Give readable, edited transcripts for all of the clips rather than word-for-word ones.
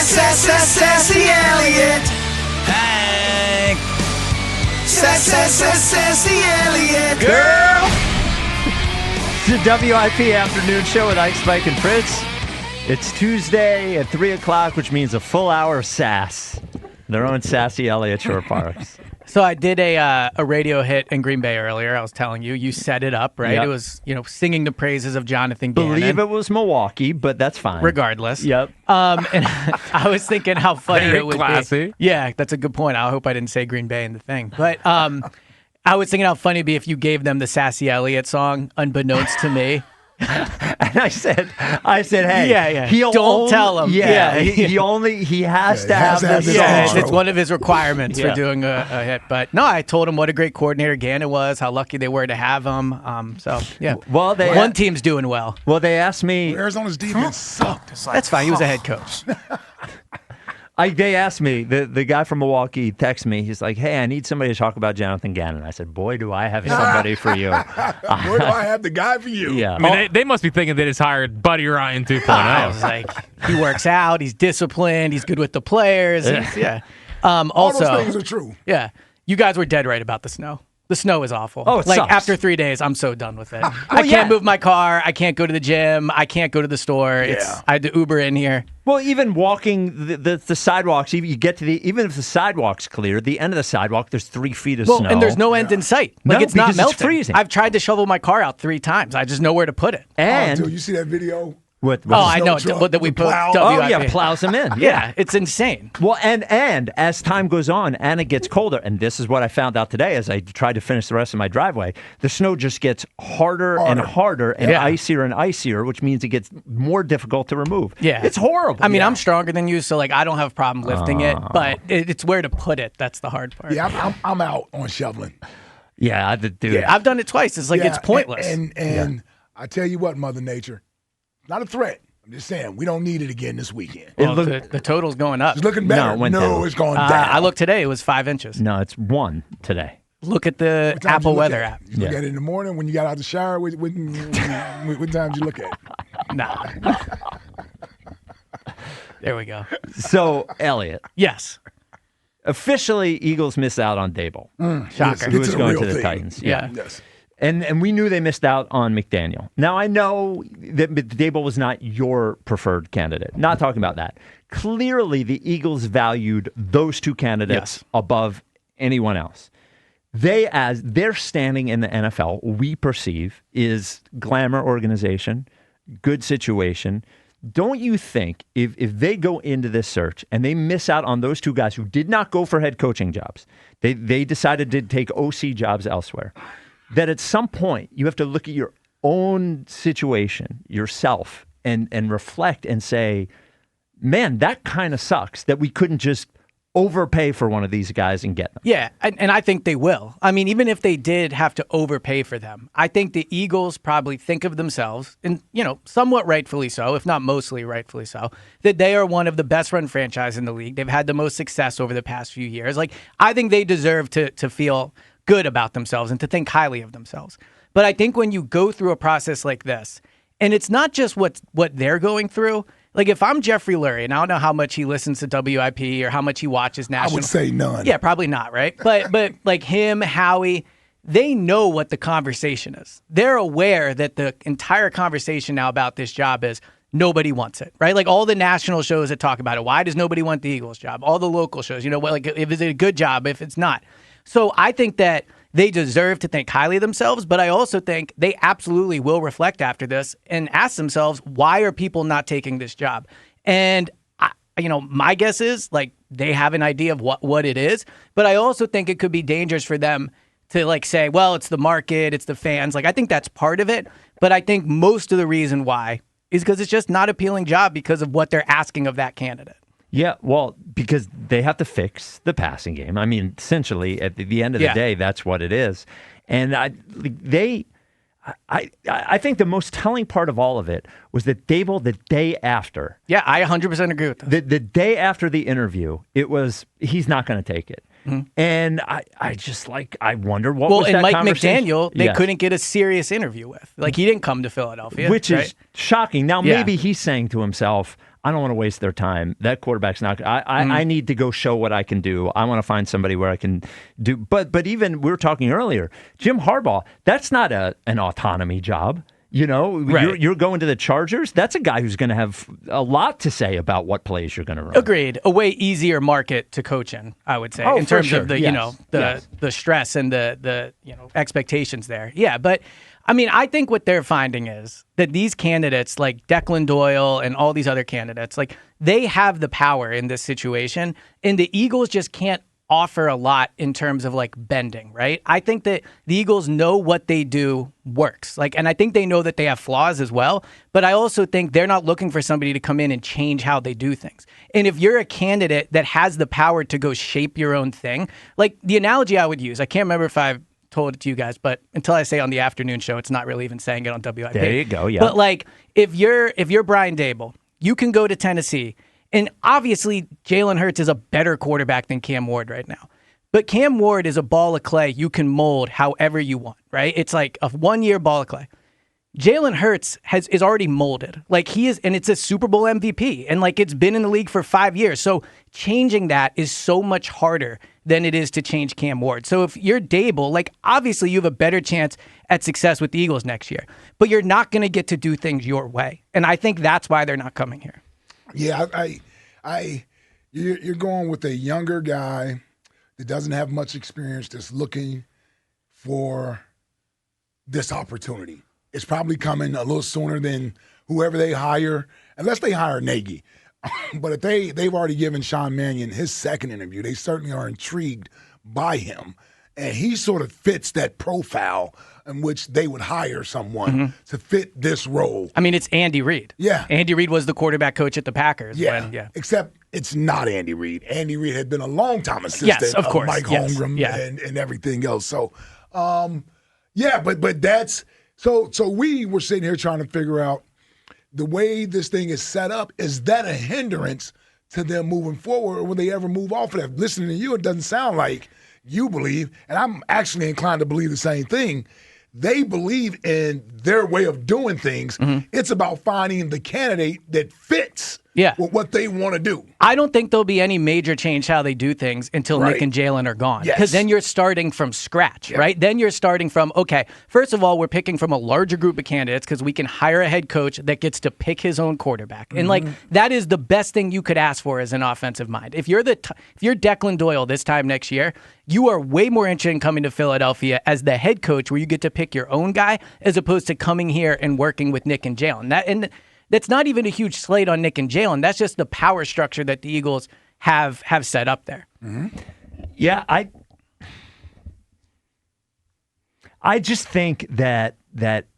Sassy Eliot. Hey. Sassy Eliot. Girl. It's the WIP Afternoon Show with Ike, Spike, and Fritz. It's Tuesday at 3 o'clock, which means a full hour of sass. Their own sassy Eliot Shorr-Parks. So I did a radio hit in Green Bay earlier. I was telling you. You set it up, right? Yep. It was, singing the praises of Jonathan Gannon. Believe it was Milwaukee, but that's fine. Regardless. Yep. And I was thinking how funny Very it would classy. be. Yeah, that's a good point. I hope I didn't say Green Bay in the thing. But I was thinking how funny it'd be if you gave them the Sassy Eliot song, unbeknownst to me. And I said, hey, yeah. Don't tell him. he has to have this Yeah, song. it's one of his requirements for doing a hit. But no, I told him what a great coordinator Gannon was, how lucky they were to have him. So yeah, Well, one team's doing well. Well, they asked me. Arizona's defense sucked. It's like, That's fine. He was a head coach. They asked me, the guy from Milwaukee texted me. He's like, hey, I need somebody to talk about Jonathan Gannon. I said, boy, do I have somebody for you. Where do I have the guy for you? Yeah. I mean, they must be thinking they just hired Buddy Ryan 2.0. I was like, he works out. He's disciplined. He's good with the players. All Also, those things are true. yeah, you guys were dead right about the snow. The snow is awful. Oh, it like sucks. after 3 days, I'm so done with it. I can't move my car. I can't go to the gym. I can't go to the store. I had to Uber in here. Well, even walking the sidewalks, even if the sidewalk's clear, the end of the sidewalk, there's 3 feet of snow. And there's no end in sight. Like No, it's not because it's melting. freezing. I've tried to shovel my car out 3 times. I just know where to put it. And Dude, you see that video? I know truck, what that we the put. plow. WIP. plows them in. Yeah, it's insane. Well, and as time goes on and it gets colder, and this is what I found out today as I tried to finish the rest of my driveway, the snow just gets harder and harder and icier, which means it gets more difficult to remove. Yeah. It's horrible. I mean, I'm stronger than you, so like I don't have a problem lifting it, but it's where to put it. That's the hard part. Yeah, I'm out on shoveling. Yeah, dude. Yeah. I've done it twice. It's like it's pointless. And I tell you what, Mother Nature, not a threat. I'm just saying, we don't need it again this weekend. Well, the total's going up. It's looking better. No, It's going down. I looked today. It was 5 inches. No, it's 1 today. Look at the What time Apple you look weather at app. it? You look at it in the morning when you got out the shower. What time did you look at it? Nah. There we go. So, Eliot, Yes. officially, Eagles miss out on Dable, Shocker. who It's is a going real to the thing. Titans. Yeah. Yes. And we knew they missed out on McDaniel. Now, I know that Dable was not your preferred candidate. Not talking about that. Clearly, the Eagles valued those 2 candidates above anyone else. As their standing in the NFL, we perceive, is glamour organization, good situation. Don't you think if they go into this search and they miss out on those 2 guys who did not go for head coaching jobs, they decided to take OC jobs elsewhere, that at some point you have to look at your own situation, yourself, and reflect and say, man, that kind of sucks that we couldn't just overpay for one of these guys and get them. Yeah, and I think they will. I mean, even if they did have to overpay for them, I think the Eagles probably think of themselves, and somewhat rightfully so, if not mostly rightfully so, that they are one of the best run franchises in the league. They've had the most success over the past few years. Like, I think they deserve to feel good about themselves and to think highly of themselves. But I think when you go through a process like this, and it's not just what they're going through. Like, if I'm Jeffrey Lurie, and I don't know how much he listens to WIP or how much he watches national. I would say none. Yeah, probably not, right? But like him, Howie, they know what the conversation is. They're aware that the entire conversation now about this job is nobody wants it, right? Like all the national shows that talk about it. Why does nobody want the Eagles job? All the local shows, like if it's a good job, if it's not. So I think that they deserve to think highly of themselves, but I also think they absolutely will reflect after this and ask themselves, why are people not taking this job? And, my guess is, like, they have an idea of what it is, but I also think it could be dangerous for them to, like, say, well, it's the market, it's the fans. Like, I think that's part of it, but I think most of the reason why is because it's just not an appealing job because of what they're asking of that candidate. Yeah, well, because they have to fix the passing game. I mean, essentially, at the end of the day, that's what it is. And I think the most telling part of all of it was that Dable, the day after. Yeah, I 100% agree with that. The day after the interview, it was, he's not going to take it. And I just I wonder what was that and Mike conversation? McDaniel, they couldn't get a serious interview with. Like, he didn't come to Philadelphia. Which right? is shocking. Now, Yeah. maybe he's saying to himself, I don't want to waste their time. That quarterback's not. I need to go show what I can do. I want to find somebody where I can do. But even we were talking earlier, Jim Harbaugh. That's not an autonomy job. You know, Right. you're going to the Chargers. That's a guy who's going to have a lot to say about what plays you're going to run. Agreed. A way easier market to coach in, I would say, Oh, in for terms sure. of the Yes. the stress and the expectations there. Yeah, but I mean, I think what they're finding is that these candidates like Declan Doyle and all these other candidates, like, they have the power in this situation, and the Eagles just can't offer a lot in terms of like bending, right? I think that the Eagles know what they do works. And I think they know that they have flaws as well, but I also think they're not looking for somebody to come in and change how they do things. And if you're a candidate that has the power to go shape your own thing, like the analogy I would use, I can't remember if I've told it to you guys, but until I say on the afternoon show, it's not really even saying it on WIP. There you go, yeah. But like, if you're Brian Dable, you can go to Tennessee. And obviously, Jalen Hurts is a better quarterback than Cam Ward right now. But Cam Ward is a ball of clay you can mold however you want, right? It's like a 1-year ball of clay. Jalen Hurts is already molded. Like, he is, and it's a Super Bowl MVP. And like, it's been in the league for 5 years. So changing that is so much harder than it is to change Cam Ward. So if you're Dable, like, obviously you have a better chance at success with the Eagles next year. But you're not going to get to do things your way. And I think that's why they're not coming here. Yeah, you're going with a younger guy that doesn't have much experience that's looking for this opportunity. It's probably coming a little sooner than whoever they hire, unless they hire Nagy. But if they've already given Sean Mannion his second interview, they certainly are intrigued by him. And he sort of fits that profile in which they would hire someone to fit this role. I mean, it's Andy Reid. Yeah. Andy Reid was the quarterback coach at the Packers. Yeah. Except it's not Andy Reid. Andy Reid had been a longtime assistant Yes, of course. Mike Holmgren and everything else. So, but that's so we were sitting here trying to figure out the way this thing is set up. Is that a hindrance to them moving forward, or will they ever move off of that? Listening to you, it doesn't sound like you believe, and I'm actually inclined to believe the same thing. They believe in their way of doing things. It's about finding the candidate that fits with what they want to do. I don't think there'll be any major change how they do things until Nick and Jalen are gone. Because then you're starting from scratch, right? Then you're starting from, okay, first of all, we're picking from a larger group of candidates because we can hire a head coach that gets to pick his own quarterback. And like, that is the best thing you could ask for as an offensive mind. If you're if you're Declan Doyle this time next year, you are way more interested in coming to Philadelphia as the head coach where you get to pick your own guy as opposed to coming here and working with Nick and Jalen. That's not even a huge slate on Nick and Jalen. That's just the power structure that the Eagles have set up there. Yeah, I just think that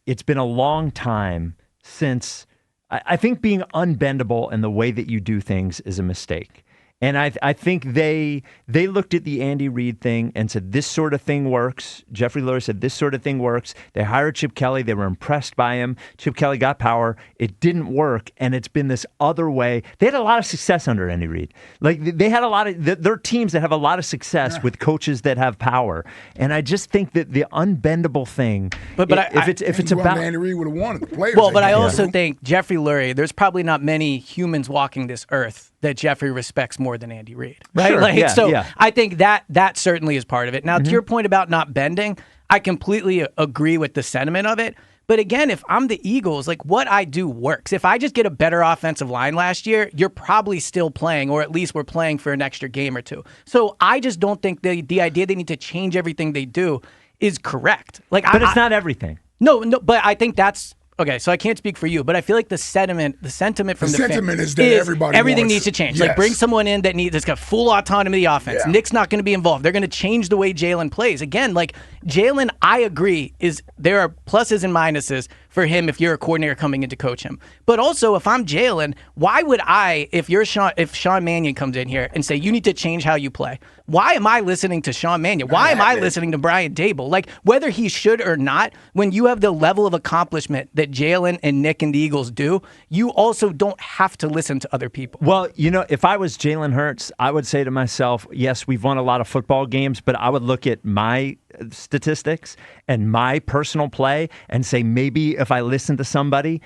it's been a long time since I think being unbendable in the way that you do things is a mistake. And I think they looked at the Andy Reid thing and said, this sort of thing works. Jeffrey Lurie said, this sort of thing works. They hired Chip Kelly. They were impressed by him. Chip Kelly got power. It didn't work, and it's been this other way. They had a lot of success under Andy Reid. Like, they had a lot of – there are teams that have a lot of success with coaches that have power. And I just think that the unbendable thing, if it's about – Andy Reid would have won it. The players. Well, but I also think Jeffrey Lurie, there's probably not many humans walking this earth that Jeffrey respects more than Andy Reid, right? Sure, I think that certainly is part of it. Now, to your point about not bending, I completely agree with the sentiment of it. But again, if I'm the Eagles, like, what I do works. If I just get a better offensive line last year, you're probably still playing, or at least we're playing for an extra game or two. So I just don't think the idea they need to change everything they do is correct. Like, but it's not everything. No, but I think that's. Okay, so I can't speak for you, but I feel like the sentiment from the sentiment is that everything needs to change. Yes. Like, bring someone in that's got full autonomy of the offense. Yeah. Nick's not going to be involved. They're going to change the way Jalen plays. Again, like, Jalen, I agree, there are pluses and minuses for him if you're a coordinator coming in to coach him. But also, if I'm Jalen, why would if Sean Mannion comes in here and say, you need to change how you play, why am I listening to Sean Mannion? Why am I listening to Brian Dable? Like, whether he should or not, when you have the level of accomplishment that Jalen and Nick and the Eagles do, you also don't have to listen to other people. Well, if I was Jalen Hurts, I would say to myself, yes, we've won a lot of football games, but I would look at my statistics and my personal play and say, maybe if I listen to somebody,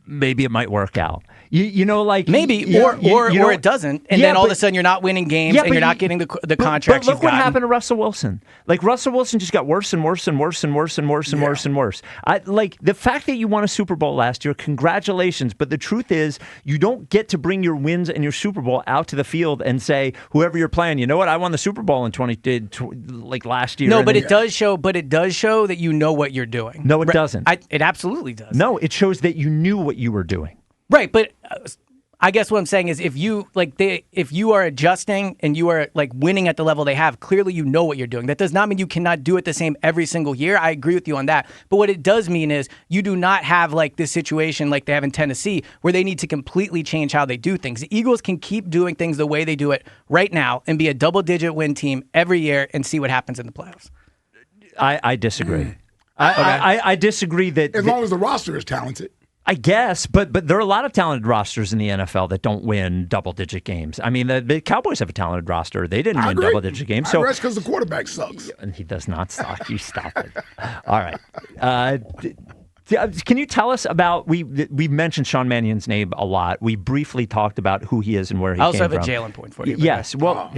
maybe it might work out. Maybe, or it doesn't, and then all of a sudden you're not winning games and you're not getting the contracts. But look what happened to Russell Wilson. Like, Russell Wilson just got worse and worse and worse and worse and worse and worse and worse. The fact that you won a Super Bowl last year, congratulations. But the truth is, you don't get to bring your wins and your Super Bowl out to the field and say, whoever you're playing, you know what? I won the Super Bowl in last year. No, but it does show. But it does show that you know what you're doing. No, it doesn't. It absolutely does. No, it shows that you knew what you were doing. Right, but I guess what I'm saying is if you are adjusting and you are like winning at the level they have, clearly you know what you're doing. That does not mean you cannot do it the same every single year. I agree with you on that. But what it does mean is you do not have like this situation like they have in Tennessee where they need to completely change how they do things. The Eagles can keep doing things the way they do it right now and be a double-digit win team every year and see what happens in the playoffs. I disagree. I disagree that... As long as the roster is talented. I guess, but there are a lot of talented rosters in the NFL that don't win double-digit games. I mean, the Cowboys have a talented roster. They didn't win double-digit games. So that's because the quarterback sucks. He does not suck. You stop it. All right. Can you tell us about, we mentioned Sean Mannion's name a lot. We briefly talked about who he is and where he came from. I also have a Jalen point for you. Yes. Well,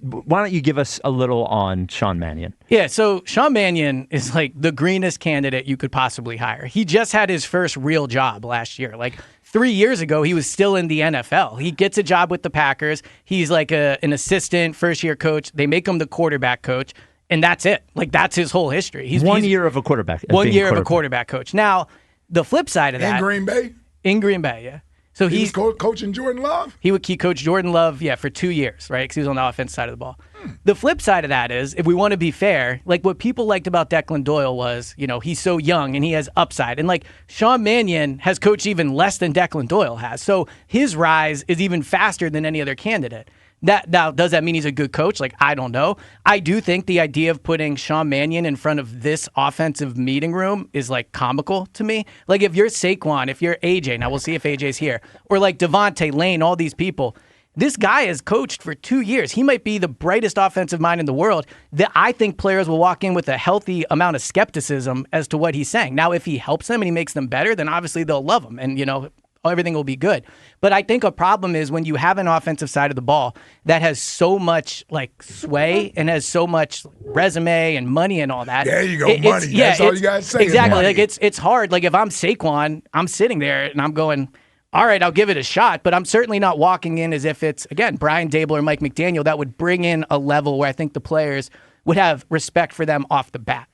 why don't you give us a little on Sean Mannion? Yeah, so Sean Mannion is like the greenest candidate you could possibly hire. He just had his first real job last year. Like 3 years ago, he was still in the NFL. He gets a job with the Packers. He's like an assistant, first-year coach. They make him the quarterback coach. And that's it. Like, that's his whole history. He's 1 year of a quarterback. 1 year of a quarterback coach. Now, the flip side of that. In Green Bay? In Green Bay, yeah. So he was coaching Jordan Love? He coached Jordan Love, for 2 years, right? Because he was on the offense side of the ball. The flip side of that is, if we want to be fair, like what people liked about Declan Doyle was, he's so young and he has upside. And like Sean Mannion has coached even less than Declan Doyle has. So his rise is even faster than any other candidate. Now, does that mean he's a good coach? Like, I don't know. I do think the idea of putting Sean Mannion in front of this offensive meeting room is, like, comical to me. Like, if you're Saquon, if you're AJ, now we'll see if AJ's here, or like Devontae, Lane, all these people, this guy has coached for 2 years. He might be the brightest offensive mind in the world. That I think players will walk in with a healthy amount of skepticism as to what he's saying. Now, if he helps them and he makes them better, then obviously they'll love him. And, everything will be good. But I think a problem is when you have an offensive side of the ball that has so much like sway and has so much resume and money and all that. There you go, money. That's all you guys say. Exactly. Like it's hard. Like if I'm Saquon, I'm sitting there and I'm going, all right, I'll give it a shot, but I'm certainly not walking in as if it's, again, Brian Dable or Mike McDaniel. That would bring in a level where I think the players would have respect for them off the bat.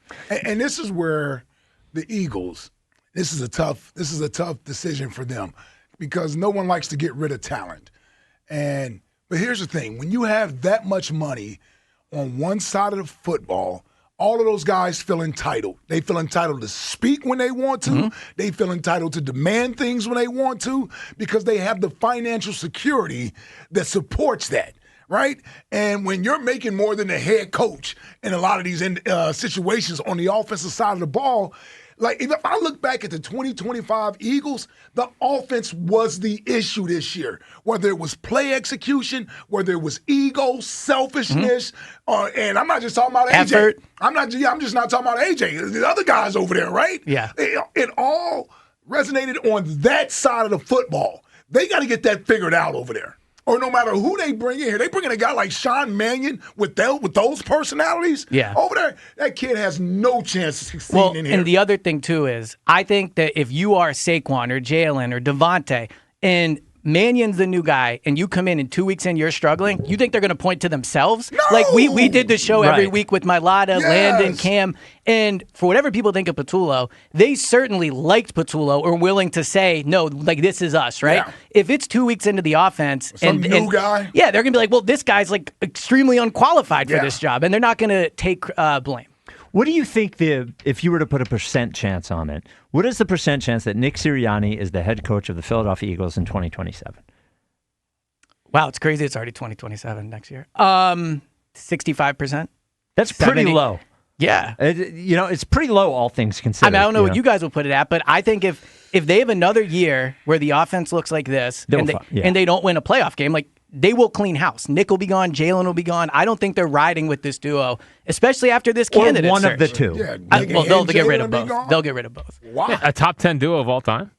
And this is where the Eagles, this is a tough decision for them because no one likes to get rid of talent. But here's the thing. When you have that much money on one side of the football, all of those guys feel entitled. They feel entitled to speak when they want to. Mm-hmm. They feel entitled to demand things when they want to because they have the financial security that supports that. Right? And when you're making more than the head coach in a lot of these situations on the offensive side of the ball, like if I look back at the 2025 Eagles, the offense was the issue this year. Whether it was play execution, whether it was ego, selfishness, and I'm not just talking about Effort. AJ. I'm just not talking about AJ. The other guys over there, right? Yeah. It all resonated on that side of the football. They got to get that figured out over there. Or no matter who they bring in here, they bring in a guy like Sean Mannion with those personalities. Yeah. Over there, that kid has no chance of succeeding in here. And the other thing, too, is I think that if you are Saquon or Jalen or Devontae and Mannion's the new guy and you come in 2 weeks in, you're struggling, you think they're going to point to themselves? No! Like we did the show every week with Mailata, Yes. Landon, Cam, and for whatever people think of Patullo, they certainly liked Patullo or willing to say, no, like this is us, right? Yeah. If it's 2 weeks into the offense Some new guy. Yeah, they're going to be like, well, this guy's like extremely unqualified for this job, and they're not going to take blame. What do you think if you were to put a percent chance on it, what is the percent chance that Nick Sirianni is the head coach of the Philadelphia Eagles in 2027? Wow, it's crazy. It's already 2027 next year. 65%. That's pretty 70. low. Yeah. It's pretty low, all things considered. I mean, I don't know what you guys will put it at, but I think if they have another year where the offense looks like this and they don't win a playoff game, like they will clean house. Nick will be gone. Jalen will be gone. I don't think they're riding with this duo, especially after this candidate one search. of the two. Yeah, They'll get rid of both. They'll get rid of both. Why? A top 10 duo of all time?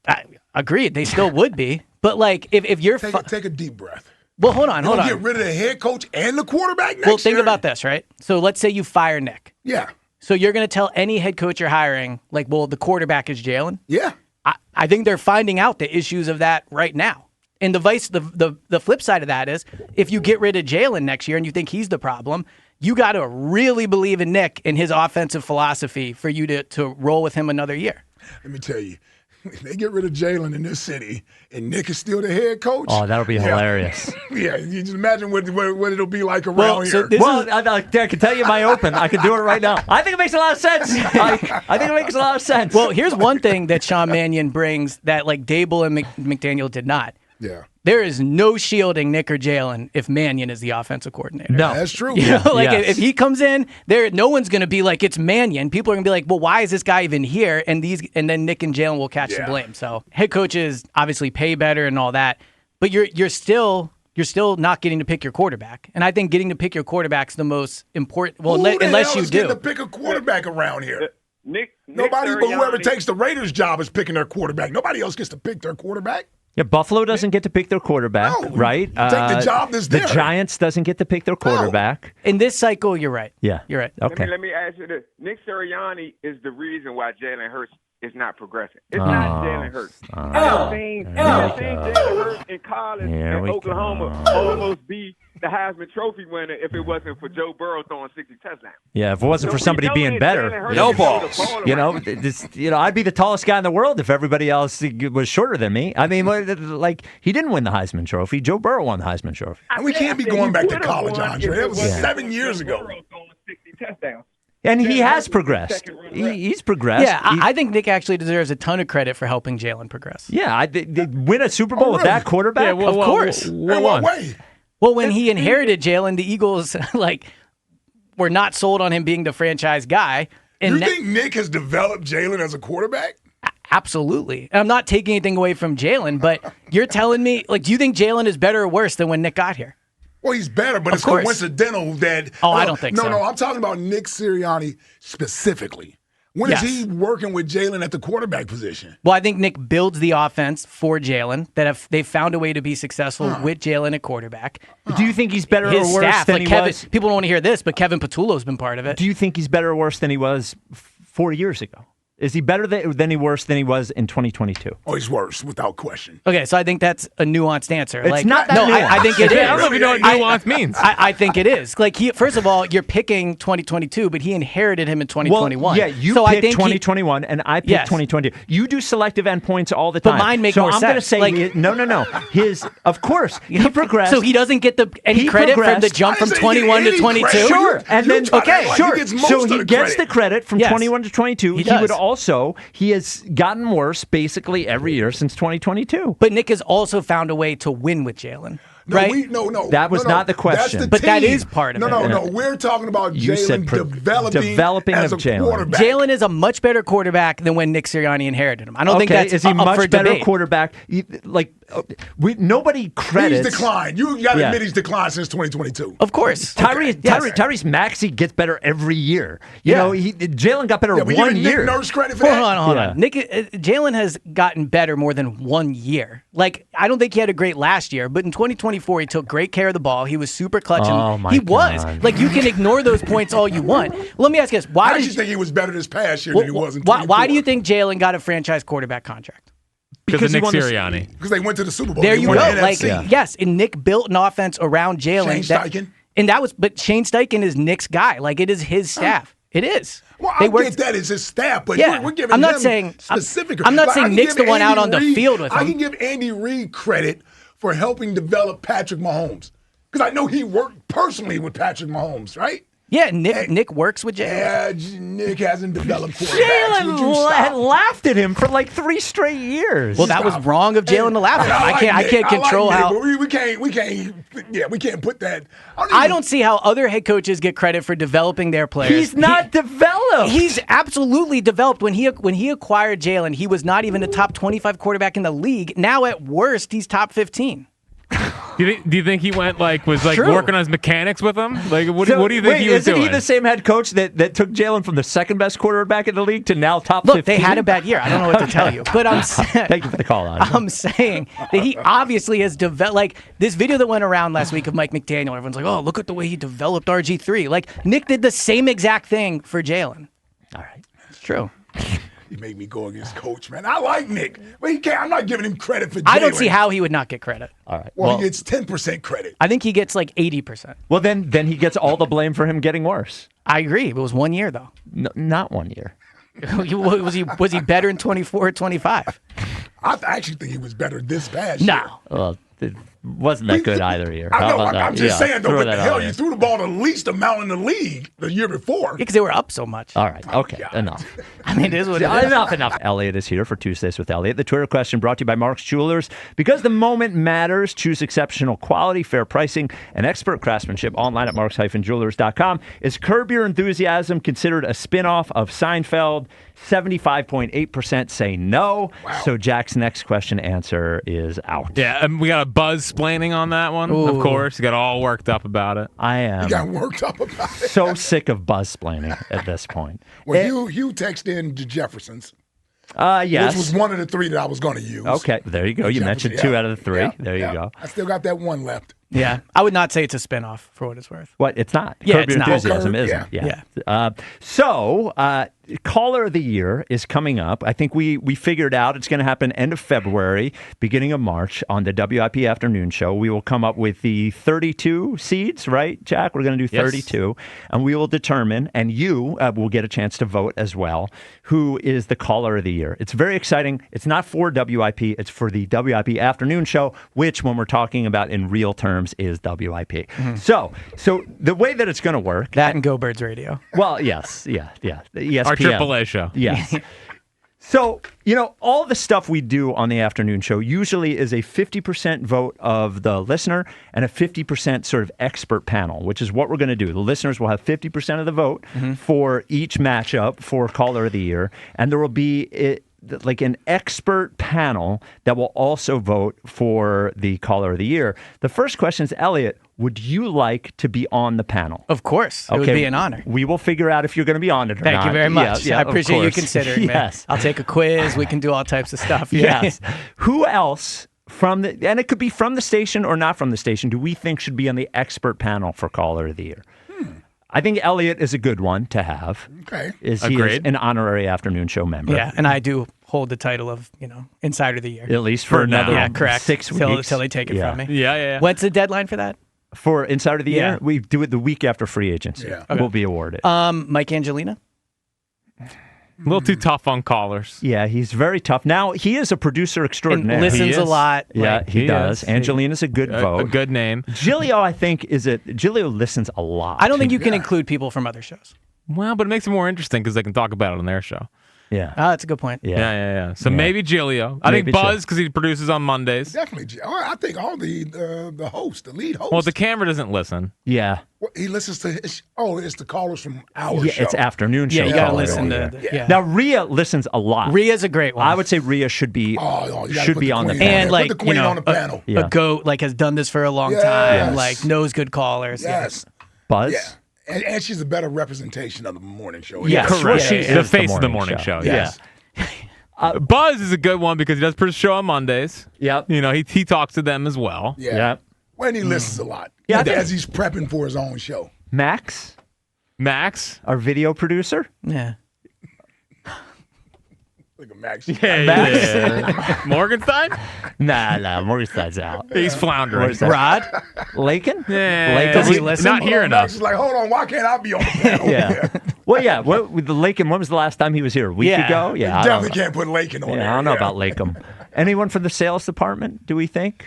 Agreed. They still would be. But like, if you're take a deep breath. well, hold on. Get rid of the head coach and the quarterback next Well, think year? about this, right? So let's say you fire Nick. Yeah. So you're going to tell any head coach you're hiring, like, well, the quarterback is Jalen? Yeah. I think they're finding out the issues of that right now. And the flip side of that is, if you get rid of Jalen next year and you think he's the problem, you got to really believe in Nick and his offensive philosophy for you to roll with him another year. Let me tell you, if they get rid of Jalen in this city and Nick is still the head coach. Oh, that'll be hilarious. Yeah, you just imagine what it'll be like around here. I can tell you my open. I can do it right now. I think it makes a lot of sense. I think it makes a lot of sense. Well, here's one thing that Sean Mannion brings that like Dable and McDaniel did not. Yeah. There is no shielding Nick or Jalen if Mannion is the offensive coordinator. No. That's true. You know, like Yes. if he comes in, no one's going to be like, it's Mannion. People are going to be like, well, why is this guy even here? And then Nick and Jalen will catch the blame. So head coaches obviously pay better and all that, but you're still not getting to pick your quarterback. And I think getting to pick your quarterback's the most important. Well, unless you do. Getting to pick a quarterback around here. Nobody but whoever takes the Raiders' job is picking their quarterback. Nobody else gets to pick their quarterback. Yeah, Buffalo doesn't get to pick their quarterback, right? Take the job that's there. The Giants doesn't get to pick their quarterback. In this cycle, you're right. Yeah. You're right. Okay. Let me ask you this. Nick Sirianni is the reason why Jalen Hurts is not progressing. It's not Jalen Hurts. I've seen Jalen Hurts in college in Oklahoma almost be the Heisman Trophy winner if it wasn't for Joe Burrow throwing 60 touchdowns. Yeah, if it wasn't for somebody being better. No balls. I'd be the tallest guy in the world if everybody else was shorter than me. I mean, like, he didn't win the Heisman Trophy. Joe Burrow won the Heisman Trophy. And we can't be going back to college, Andre. That was 7 years ago. Burrow throwing 60 touchdowns. And he has progressed. He's progressed. Yeah, I think Nick actually deserves a ton of credit for helping Jalen progress. Yeah, they win a Super Bowl with that quarterback? Yeah, of course. In what way? Well, when he inherited Jalen, the Eagles were not sold on him being the franchise guy. And You think Nick has developed Jalen as a quarterback? Absolutely. And I'm not taking anything away from Jalen, but you're telling me, do you think Jalen is better or worse than when Nick got here? Well, he's better, but it's course. coincidental that. Oh, I don't think so. No, I'm talking about Nick Sirianni specifically. When is he working with Jalen at the quarterback position? Well, I think Nick builds the offense for Jalen. They've found a way to be successful with Jalen at quarterback. Do you think he's better His or worse staff, than he Kevin, was? people don't want to hear this, but Kevin Patullo's been part of it. Do you think he's better or worse than he was 4 years ago? Is he better than he worse than he was in 2022? Oh, he's worse, without question. Okay, so I think that's a nuanced answer. It's not that nuanced. I think it is. I don't know if you know what nuance means. I think it is. First of all, you're picking 2022, but he inherited him in 2021. Well, yeah, you so picked 2021, and I picked 2020. You do selective endpoints all the time. But mine make so more I'm sense. going to say, no. Of course, he progressed. So he doesn't get any credit from the jump from 21 to 22? Sure. And then, sure. So he gets the credit from 21 to 22. He would also, he has gotten worse basically every year since 2022. But Nick has also found a way to win with Jalen. No, right? No. That was not the question. That's the But team. that is part of it. No. We're talking about Jalen developing as a Jalen. quarterback. Jalen is a much better quarterback than when Nick Sirianni inherited him. I don't think that's is he up much for better debate. quarterback? Nobody credits. He's declined. You got to admit he's declined since 2022. Of course. Tyrese Maxey gets better every year. Jalen got better one year. Nick Nurse credit for that? Hold on. Jalen has gotten better more than 1 year. I don't think he had a great last year, but in 2024 he took great care of the ball. He was super clutch. He was. You can ignore those points all you want. Let me ask you this: Why do you think he was better this past year than he was in 2024? Why do you think Jalen got a franchise quarterback contract? Because of Nick Sirianni. Because they went to the Super Bowl. There you go. NFC. Yes, and Nick built an offense around Jalen. Steichen. But Shane Steichen is Nick's guy. It is his staff. It is. Well, I get that it's his staff, but we're giving I'm not him saying specific. I'm not saying Nick's the one out on the field with him. I can give Andy Reid credit for helping develop Patrick Mahomes because I know he worked personally with Patrick Mahomes, right? Yeah, Nick works with Jalen. Yeah, Nick hasn't developed quarterbacks. Would you Jalen stop? laughed at him for like 3 straight years. Well, that was wrong of Jalen to laugh at him. I can't control Nick, how. but we can't put that. I don't see how other head coaches get credit for developing their players. He's not developed. He's absolutely developed. When he acquired Jalen, he was not even a top 25 quarterback in the league. Now, at worst, he's top 15. Do you think he was True. working on his mechanics with him? Like, what do you think he was doing? Isn't he the same head coach that took Jalen from the second best quarterback in the league to now top 15? Look, they had a bad year. I don't know what to tell you. But I'm saying, Thank you for the call on. I'm saying that he obviously has developed. Like, this video that went around last week of Mike McDaniel, everyone's like, oh, look at the way he developed RG3. Like, Nick did the same exact thing for Jalen. All right. It's true. He made me go against Coach, man. I like Nick, but he can't. I'm not giving him credit for Jalen. I don't see how he would not get credit. All right. Well, he gets 10% credit. I think he gets like 80%. Well, then he gets all the blame for him getting worse. I agree. It was 1 year, though. No, not 1 year. was he better in 24 or 25? I actually think he was better this past year. No. Well, it wasn't that good either year. I How know. about that? I'm just saying, though, throw what the that hell? out You there. threw the ball the least amount in the league the year before. Because they were up so much. All right. Okay. God. Enough. I mean, it is what it is. Enough. Elliot is here for Tuesdays with Elliot. The Twitter question brought to you by Mark's Jewelers. Because the moment matters, choose exceptional quality, fair pricing, and expert craftsmanship online at marks-jewelers.com. Is Curb Your Enthusiasm considered a spinoff of Seinfeld? 75.8% say no. Wow. So Jack's next question answer is out. Yeah, we got a buzz splaining on that one, of course. He got all worked up about it. I am He got worked up about it. so sick of buzz-splaining at this point. Well, Hugh texted in the Jeffersons, Yes. which was one of the 3 that I was going to use. Okay, there you go. You Jefferson, mentioned 2 yeah. out of the 3. Yeah, There yeah. you go. I still got that 1 left. Yeah. I would not say it's a spinoff for what it's worth. What? It's not. Yeah, Curb Your it's not. Enthusiasm Curb, isn't. yeah. So, Caller of the Year is coming up. I think we figured out it's going to happen end of February, beginning of March on the WIP Afternoon Show. We will come up with the 32 seeds, right, Jack? We're going to do 32. And we will determine, and you will get a chance to vote as well, who is the Caller of the Year. It's very exciting. It's not for WIP. It's for the WIP Afternoon Show, which, when we're talking about in real terms, is WIP. Mm-hmm. So the way that it's going to work. That and Go Birds Radio. Well, yes. Yeah. The ESPN. Our AAA show. Yes. So, all the stuff we do on the afternoon show usually is a 50% vote of the listener and a 50% sort of expert panel, which is what we're going to do. The listeners will have 50% of the vote for each matchup for Caller of the Year, and there will be like an expert panel that will also vote for the Caller of the Year. The first question is, Elliot, would you like to be on the panel? Of course. It would be an honor. We will figure out if you're going to be on it or not. Thank you very much. Yeah, I of appreciate you course. considering me. Yes. I'll take a quiz. We can do all types of stuff. Yes. Who else and it could be from the station or not from the station, do we think should be on the expert panel for Caller of the Year? I think Elliot is a good one to have. Okay. He is Agreed. an honorary afternoon show member. Yeah, and I do hold the title of, Insider of the Year. At least for now. another Yeah, correct. 6 weeks. Till they take it from me. Yeah. What's the deadline for that? For Insider of the Yeah. Year, we do it the week after free agency. Yeah. We'll be awarded. Mike Angelina? A little too tough on callers. Yeah, he's very tough. Now, he is a producer And extraordinaire. listens He a is. lot. Yeah, Like, he does. is. Angelina's a good vote. A good name. Gilio, I think, Gilio listens a lot. I don't think you can include people from other shows. Well, but it makes it more interesting because they can talk about it on their show. Yeah. Oh, that's a good point. Yeah. So maybe Gilio. I Maybe think Buzz because he produces on Mondays. Definitely. I think all the host, the lead host. Well, the camera doesn't listen. Yeah. He listens to his. Oh, it's the callers from our Yeah, show. it's afternoon show. Yeah, you got to Caller listen of the to Year. yeah. Now, Rhea listens a lot. Rhea's a great one. I would say Rhea should be You gotta should put be the on the queen panel. and Put like the queen on the panel. Yeah. a goat has done this for a long Yes. time, like knows good callers. Yes. Buzz. Yeah. And she's a better representation of the morning show. Yeah, Correct. sure, she The is face of the morning show. Yes. Buzz is a good one because he does put a show on Mondays. Yep. He talks to them as well. Yeah. Yep. When he listens a lot. Yeah, I As he's prepping for his own show. Max, Max. our video producer. Yeah. Look at Max. Yeah. Morgenstein? Nah, Morgenstein's out. He's floundering. Morgenstein. Rod? Lakin? Yeah. Lakin? Does he listen? Not here enough. Max is like, hold on, why can't I be on the panel? Yeah. Well, yeah. With the Lakin, when was the last time he was here? A week Yeah. ago? Yeah. I don't Definitely know. can't put Lakin on there. Yeah, I don't know about Lakem. Anyone from the sales department, do we think?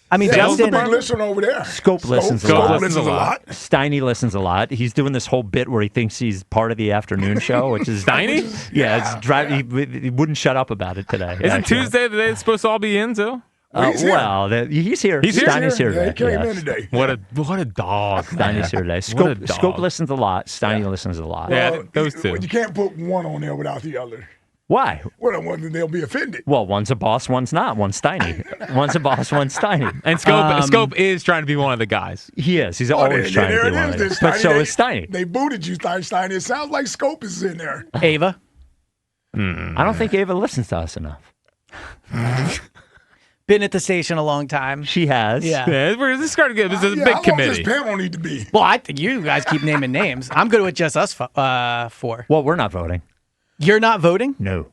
I mean, Yeah, who's the Justin. big listener over there? Scope listens a lot. listens a lot. Steiny listens a lot. He's doing this whole bit where he thinks he's part of the afternoon show, which is Steiny? Yeah, it's driving. He wouldn't shut up about it today. Isn't Tuesday the day it's supposed to all be in, too? He's here. Well, he's here. He's here? Steiny's here Yeah, he today. came yes. in today. What a dog. Steiny's here today. What a dog. Scope listens a lot. Steiny listens a lot. Yeah, those two. You can't put one on there without the other. Why? Well, they'll be offended. Well, one's a boss, one's not. One's Steiny. One's a boss, one's Steiny. And Scope is trying to be one of the guys. He is. He's always trying to be one of them. But so is Steiny. They booted you, Steiny. It sounds like Scope is in there. Ava. I don't think Ava listens to us enough. Been at the station a long time. She has. Yeah. This is a big How long does committee. this panel need to be? Well, I think you guys keep naming names. I'm good with just us four. Well, we're not voting. You're not voting? No.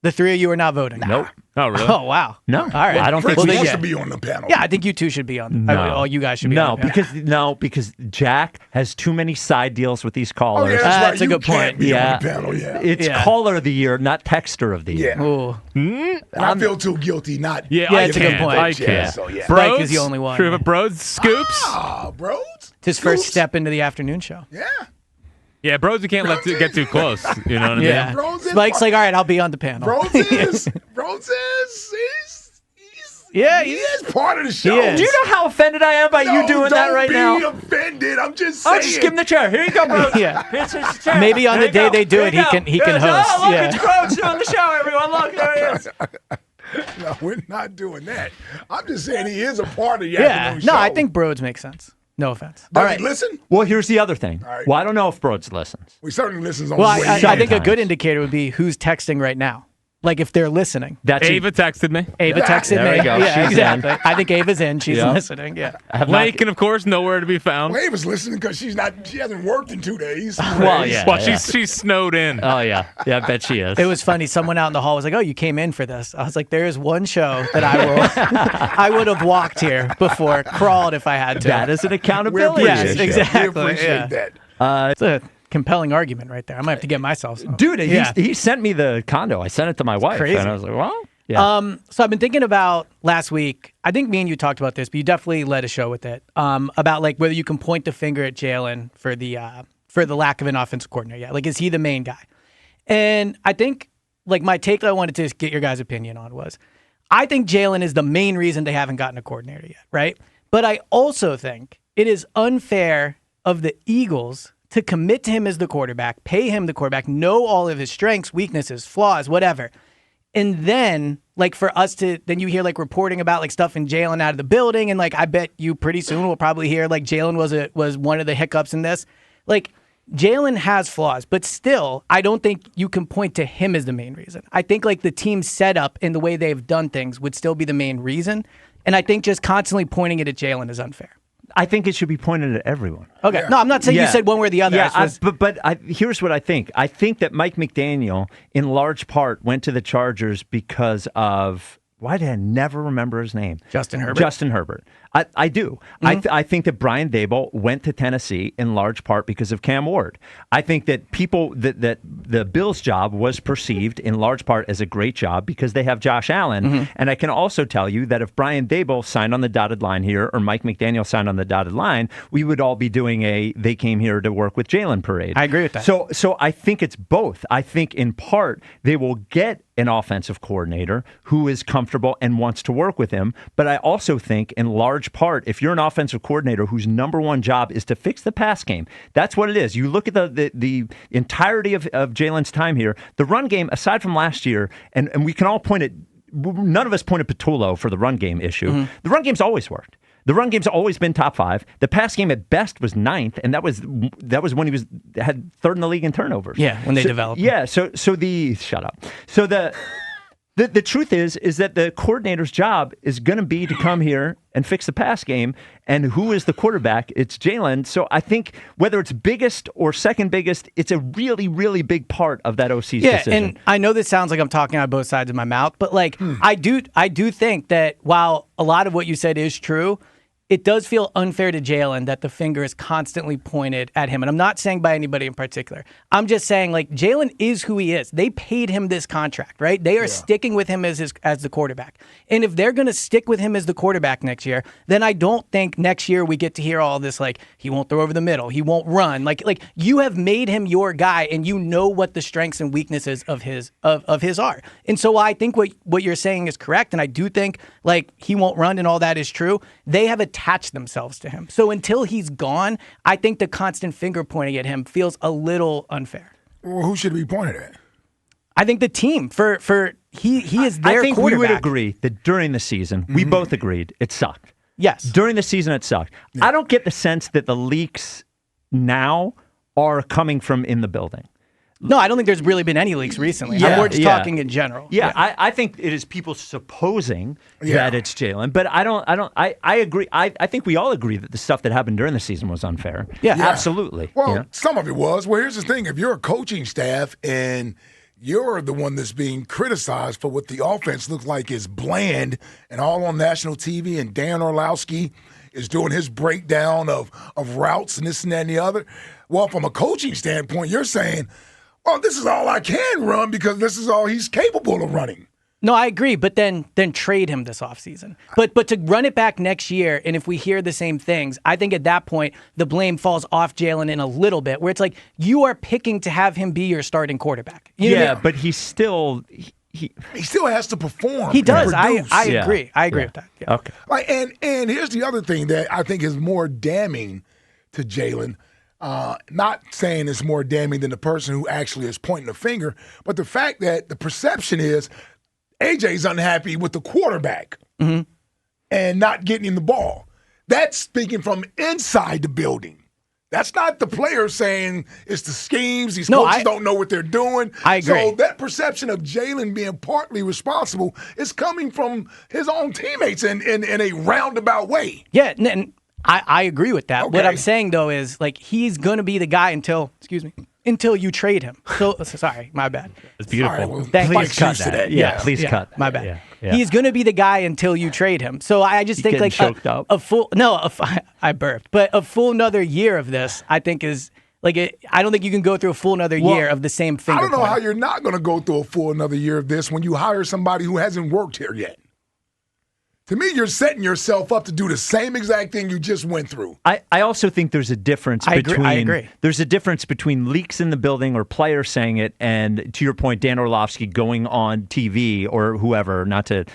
The three of you are not voting? Nope. Oh, really? Oh, wow. No. All right. I don't think Fritz we wants should. to be on the panel. Yeah, I think you two should be on. No. All you guys should be on. The panel. because Jack has too many side deals with these callers. Oh, yeah, That's a You good can't point. be Yeah. on the panel, yeah. It's Yeah. caller of the year, not texter of the year. Yeah. Ooh. And I feel too guilty not. Yeah, Yeah, I it's a good can't. point. I Yeah, can't. so, yeah. Spike is the only one. True, but Broads scoops. Ah, bros. It's his first Scoops. step into the afternoon show. Yeah. Yeah, Broads, we can't let it get too close. You know what I mean? Yeah. Bros is Spike's like, all right, I'll be on the panel. Bros is Yeah, he is part of the show. is. Do you know how offended I am by you doing that right now? Don't be offended. I'm just saying. Oh, just give him the chair. Here you go, bro. Yeah. Here's his chair. Maybe on There the day you go. they do There it, you he go. can There's- host. Oh, look, Yeah. it's Groves doing the show, everyone. Look, there he is. No, we're not doing that. I'm just saying he is a part of the Yeah. afternoon show. No, I think Broads makes sense. No offense. Does he listen? Well, here's the other thing. All right. Well, I don't know if Broads listens. We certainly listens on Well, the way I in. think a Sometimes. good indicator would be who's texting right now. Like if they're listening. That's Ava texted me. Ava texted There me. we go. Yeah, She's exactly. I think Ava's in. She's Yeah. listening. Yeah. I have not- Lake, and of course, nowhere to be found. Well, Ava's listening because she hasn't worked in 2 days. Well, yeah. Well, she's snowed in. Oh, yeah. Yeah, I bet she is. It was funny. Someone out in the hall was like, "Oh, you came in for this." I was like, "There is one show that I would have walked here before, crawled if I had to." That is an We accountability Yes, appreciate issue. exactly. that. We appreciate Yeah. that. It's a compelling argument right there. I might have to get myself some. Dude, Yeah. he sent me the condo. I sent it to my wife. crazy. And I was like, well, yeah. So I've been thinking about last week. I think me and you talked about this, but you definitely led a show with it. About like whether you can point the finger at Jalen for the lack of an offensive coordinator. Yeah, like is he the main guy? And I think like my take that I wanted to get your guys' opinion on was, I think Jalen is the main reason they haven't gotten a coordinator yet, right? But I also think it is unfair of the Eagles to commit to him as the quarterback, pay him the quarterback, know all of his strengths, weaknesses, flaws, whatever. And then, like, for us to, then you hear, like, reporting about, like, stuff in Jalen out of the building. And, like, I bet you pretty soon will probably hear, like, Jalen was one of the hiccups in this. Like, Jalen has flaws, but still, I don't think you can point to him as the main reason. I think, like, the team setup and the way they've done things would still be the main reason. And I think just constantly pointing it at Jalen is unfair. I think it should be pointed at everyone. Okay. No, I'm not saying you said one way or the other. Yeah, but here's what I think. I think that Mike McDaniel, in large part, went to the Chargers because of, why did I never remember his name? Justin Herbert. Justin Herbert. I do. I think that Brian Daboll went to Tennessee in large part because of Cam Ward. I think that that the Bills' job was perceived in large part as a great job because they have Josh Allen. And I can also tell you that if Brian Daboll signed on the dotted line here or Mike McDaniel signed on the dotted line, we would all be doing a they came here to work with Jalen parade. I agree with that. So I think it's both. I think in part they will get an offensive coordinator who is comfortable and wants to work with him. But I also think in large part, if you're an offensive coordinator whose number one job is to fix the pass game, that's what it is. You look at the entirety of Jalen's time here, the run game, aside from last year, and we can all point at, none of us pointed Patullo for the run game issue. The run game's always worked. The run game's always been top 5. The pass game at best was 9th, and that was when he had 3rd in the league in turnovers. Yeah, when they developed. Yeah, so the shut up. So the truth is that the coordinator's job is going to be to come here and fix the pass game. And who is the quarterback? It's Jalen. So I think whether it's biggest or second biggest, it's a really, really big part of that OC's decision. And I know this sounds like I'm talking out of both sides of my mouth, but like I do think that while a lot of what you said is true, it does feel unfair to Jalen that the finger is constantly pointed at him. And I'm not saying by anybody in particular. I'm just saying, like, Jalen is who he is. They paid him this contract, right? They are sticking with him as the quarterback. And if they're going to stick with him as the quarterback next year, then I don't think next year we get to hear all this, like, he won't throw over the middle, he won't run. Like you have made him your guy, and you know what the strengths and weaknesses of his are. And so I think what you're saying is correct, and I do think, like, he won't run and all that is true. They have attach themselves to him. So until he's gone, I think the constant finger pointing at him feels a little unfair. Well, who should be pointed at? I think the team for he is their I think quarterback. we would agree that during the season, we both agreed it sucked. Yes. During the season, it sucked. Yeah. I don't get the sense that the leaks now are coming from in the building. No, I don't think there's really been any leaks recently. We're just talking in general. Yeah, I think it is people supposing that it's Jalen, but I agree. I think we all agree that the stuff that happened during the season was unfair. Yeah. Absolutely. Well, some of it was. Well, here's the thing. If you're a coaching staff and you're the one that's being criticized for what the offense looks like is bland and all on national TV, and Dan Orlowski is doing his breakdown of routes and this and that and the other. Well, from a coaching standpoint, you're saying, well, this is all I can run because this is all he's capable of running. No, I agree, but then trade him this offseason. But to run it back next year, and if we hear the same things, I think at that point the blame falls off Jalen in a little bit, where it's like you are picking to have him be your starting quarterback. You know what I mean? But he's still he still has to perform. He does. I agree. I agree with that. Yeah. Okay. Like, and here's the other thing that I think is more damning to Jalen. Not saying it's more damning than the person who actually is pointing the finger, but the fact that the perception is AJ's unhappy with the quarterback and not getting him the ball. That's speaking from inside the building. That's not the players saying it's the schemes. These coaches don't know what they're doing. I agree. So that perception of Jalen being partly responsible is coming from his own teammates in a roundabout way. Yeah, and I agree with that. Okay. What I'm saying, though, is like he's going to be the guy until you trade him. So sorry, my bad. It's beautiful. Right, well, please cut that. Yeah, please cut that. My bad. Yeah. He's going to be the guy until you trade him. So I just think like I burped, but a full another year of this, I think is like I don't think you can go through a full another year of the same finger. I don't know point. how you're not going to go through a full another year of this when you hire somebody who hasn't worked here yet. To me, you're setting yourself up to do the same exact thing you just went through. I also think there's a difference between I agree. There's a difference between leaks in the building or players saying it, and to your point, Dan Orlovsky going on TV or whoever. Not to,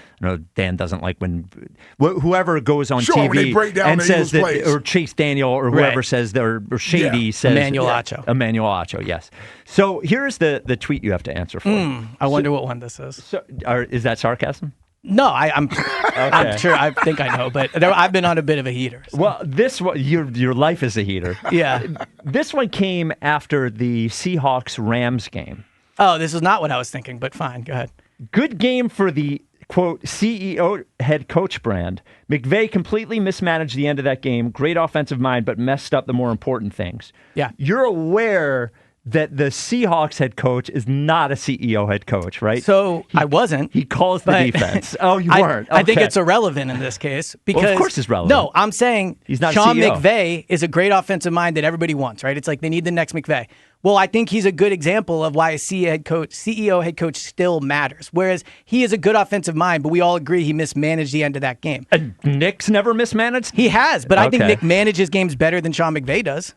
Dan doesn't like when whoever goes on TV when they break down and says that, plays. or Chase Daniel or whoever says that, or Shady says Emmanuel Acho. Emmanuel Acho, yes. So here's the tweet you have to answer for. I wonder what one this is. So, is that sarcasm? No, I'm sure. I think I know, but I've been on a bit of a heater. So. Well, this one, your life is a heater. Yeah. This one came after the Seahawks-Rams game. Oh, this is not what I was thinking, but fine. Go ahead. Good game for the, quote, CEO head coach brand. McVay completely mismanaged the end of that game. Great offensive mind, but messed up the more important things. Yeah. You're aware that the Seahawks head coach is not a CEO head coach, right? So I wasn't. He calls the defense. Oh, you weren't. Okay. I think it's irrelevant in this case because of course it's relevant. No, I'm saying he's not Sean CEO. McVay is a great offensive mind that everybody wants, right? It's like they need the next McVay. Well, I think he's a good example of why a CEO head coach still matters. Whereas he is a good offensive mind, but we all agree he mismanaged the end of that game. Nick's never mismanaged? He has, but I think Nick manages games better than Sean McVay does.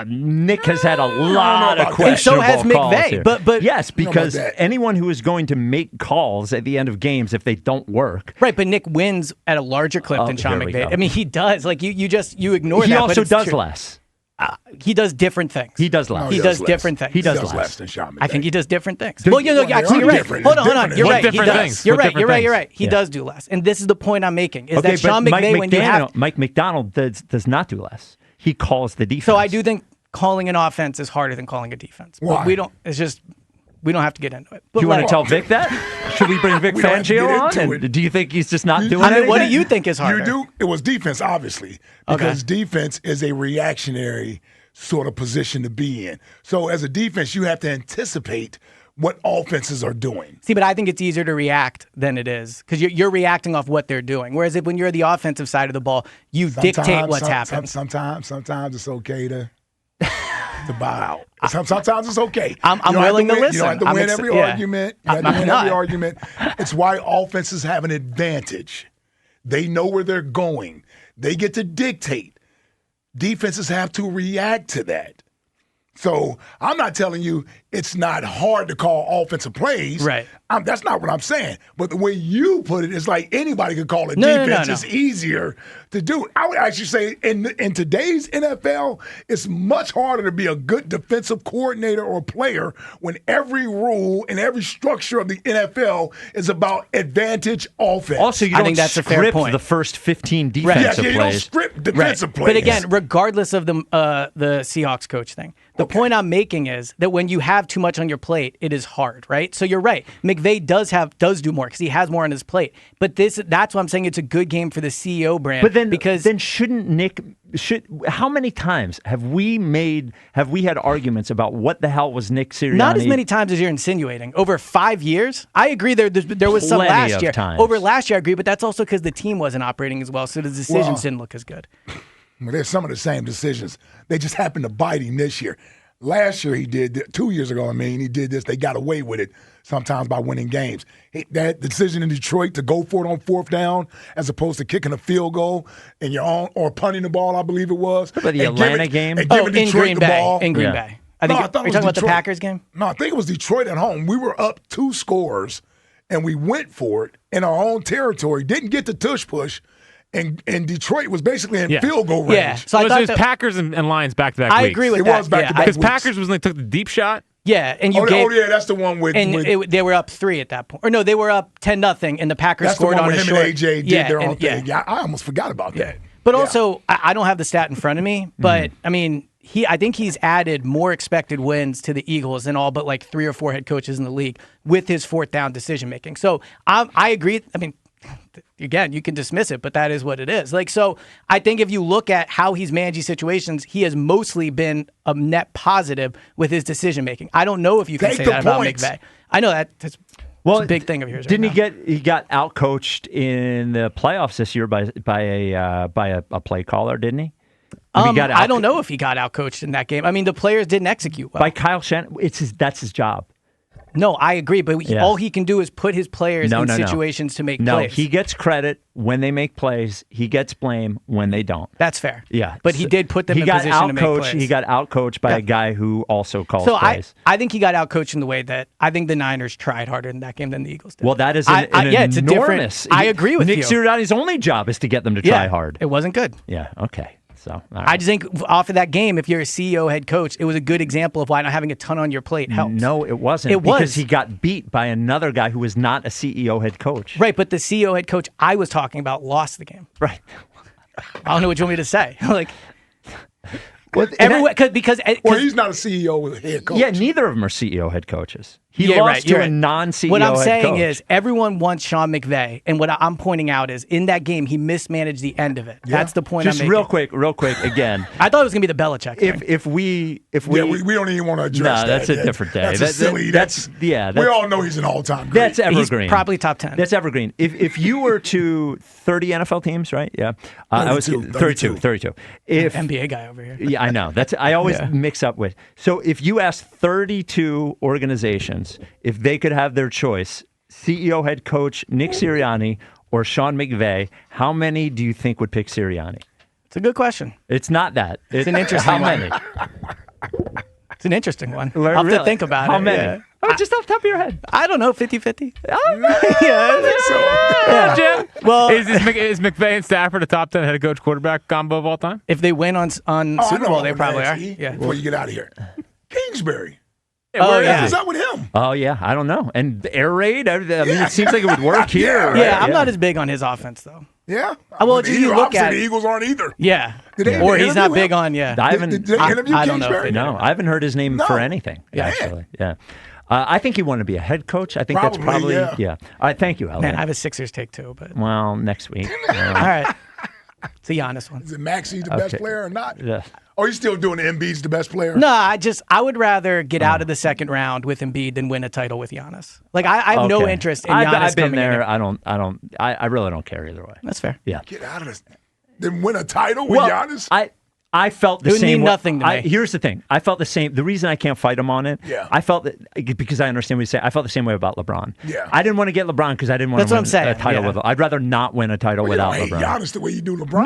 Nick has had a lot of questionable calls. And so has McVay. Here. But yes, because anyone who is going to make calls at the end of games, if they don't work, right? But Nick wins at a larger clip than Sean McVay. I mean, he does. Like you ignore that. He also does less. He does different things. He does less. He does different things. He does less than Sean McVay. I think he does different things. Well, actually, you're right. Hold on. You're right. He does. You're right. He does do less. And this is the point I'm making: is that Sean McVay, Mike McDonald does not do less. He calls the defense. So I do think calling an offense is harder than calling a defense. Why? But we don't have to get into it. But do you want to tell Vic that? Should we bring Vic Fangio on? And do you think he's just not doing it? What do you think is harder? You do. It was defense, obviously, because defense is a reactionary sort of position to be in. So as a defense, you have to anticipate what offenses are doing. See, but I think it's easier to react than it is because you're reacting off what they're doing. Whereas when you're the offensive side of the ball, you dictate what's happening. Sometimes it's okay to bow out. Sometimes it's okay. I'm willing to listen. You don't have to win every argument. You have to win every argument. It's why offenses have an advantage. They know where they're going. They get to dictate. Defenses have to react to that. So I'm not telling you it's not hard to call offensive plays. Right. That's not what I'm saying. But the way you put it is like anybody could call it defense. No. It's easier to do. I would actually say in today's NFL, it's much harder to be a good defensive coordinator or player when every rule and every structure of the NFL is about advantage offense. Also, you I don't think that's a fair script point. the first 15 defensive you plays. don't script defensive plays. But again, regardless of the Seahawks coach thing, the point I'm making is that when you have too much on your plate, it is hard, right? So you're right. McVay does do more because he has more on his plate. But that's why I'm saying it's a good game for the CEO brand. But then, because shouldn't Nick? How many times have we had arguments about what the hell was Nick Sirianni? Not as many times as you're insinuating. Over 5 years, I agree. There was some Plenty last of year. times. Over last year, I agree. But that's also because the team wasn't operating as well, so the decisions didn't look as good. Well, there's some of the same decisions. They just happened to bite him this year. Last year he did, 2 years ago, he did this. They got away with it sometimes by winning games. That decision in Detroit to go for it on fourth down as opposed to kicking a field goal in your own or punting the ball, I believe it was. But the Atlanta game? And giving in Detroit Green the Bay. ball. In Green Bay. I think thought it you're was talking about the Detroit. Packers game? No, I think it was Detroit at home. We were up 2 scores, and we went for it in our own territory. Didn't get the tush push. And Detroit was basically in field goal range. Yeah. So it was Packers and Lions back-to-back I weeks. agree with It that. was back-to-back Because weeks. Packers was when they took the deep shot. Yeah, and that's the one with. they were up 3 at that point. Or no, they were up 10-0, and the Packers that's scored the one on where a him short. and AJ did their own thing. Yeah, I almost forgot about that. But also, I don't have the stat in front of me, but I think he's added more expected wins to the Eagles than all but like 3 or 4 head coaches in the league with his fourth down decision making. So I agree. Again, you can dismiss it, but that is what it is. So I think if you look at how he's managed these situations, he has mostly been a net positive with his decision making. I don't know if you can say that about McVay. I know that's a big thing of yours. Didn't he got outcoached in the playoffs this year by a play caller? Didn't he? I don't know if he got outcoached in that game. The players didn't execute well. By Kyle Shanahan. That's his job. No, I agree, but all he can do is put his players in situations to make plays. No, he gets credit when they make plays. He gets blame when they don't. That's fair. Yeah. But he did put them in position to make plays. He got outcoached by a guy who also calls plays. I think he got outcoached in the way that I think the Niners tried harder in that game than the Eagles did. Well, that is it's a enormous. I agree with Nick you. Nick Sirianni's only job is to get them to try hard. It wasn't good. Yeah, okay. So I just think off of that game, if you're a CEO head coach, it was a good example of why not having a ton on your plate helps. No, it wasn't. Because he got beat by another guy who was not a CEO head coach. Right, but the CEO head coach I was talking about lost the game. Right. I don't know what you want me to say. Because he's not a CEO head coach. Yeah, neither of them are CEO head coaches. He lost to a non-CEO What I'm head saying coach. is everyone wants Sean McVay, and what I'm pointing out is in that game he mismanaged the end of it. Yeah. That's the point I'm making. Just real quick again. I thought it was going to be the Belichick thing. If we don't even want to address that. No, that's a different day. That's silly. We all know he's an all-time great. That's evergreen. He's probably top 10. That's evergreen. If you were to 30 NFL teams, right? Yeah. 32. If NBA guy over here. Yeah, I know. I always mix up with. So if you ask 32 organizations if they could have their choice, CEO head coach Nick Sirianni or Sean McVay, how many do you think would pick Sirianni? It's a good question. It's not that. It's an interesting one. Many? It's an interesting one. I'll have to think about it. How many? Yeah. Oh, just off the top of your head. I don't know, 50-50. Jim. Well, is McVay and Stafford a top 10 head coach quarterback combo of all time? If they win on Super Bowl, they probably are. Yeah. Before you get out of here. Kingsbury. Is that with him? Oh, yeah. I don't know. And air raid? It seems like it would work here. Yeah, right? I'm not as big on his offense, though. Yeah. Well, you look at the Eagles aren't either. Yeah. Or he's not big on, I don't know. No, I haven't heard his name for anything, actually. Yeah. I think he wanted to be a head coach. I think that's probably, yeah. All right, thank you, Eliot. Man, I have a Sixers take too. But well, next week. All right. It's a Giannis one. Is it Maxey the best player or not? Yeah. Or are you still doing Embiid's the best player? No, I would rather get out of the second round with Embiid than win a title with Giannis. Like I have no interest in Giannis I've been coming there. in. I really don't care either way. That's fair. Yeah. Get out of this. Then win a title with Giannis? I felt the It would same. mean nothing to me. Here's the thing. I felt the same. The reason I can't fight him on it, I felt that because I understand what you say. I felt the same way about LeBron. Yeah. I didn't want to get LeBron because I didn't want That's to what win I'm saying. a title with him. I'd rather not win a title without you don't LeBron. hate Giannis the way you do LeBron.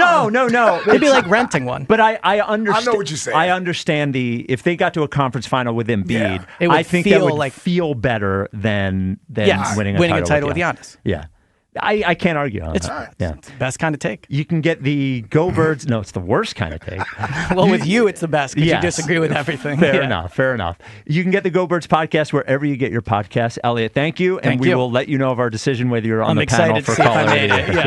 No. It'd be like renting one. But I understand. I know what you're saying. I understand if they got to a conference final with Embiid, It would I think feel that would like- feel better than winning a title with Giannis. Yeah. I can't argue on It's that. Yeah. the best kind of take. You can get the Go Birds. No, it's the worst kind of take. Well, with you, it's the best because Yes. you disagree with everything. Fair enough. You can get the Go Birds podcast wherever you get your podcasts. Elliot, thank you. And Thank we you. will let you know of our decision whether you're on I'm the panel excited for to see if I caller made it. 88. Yes.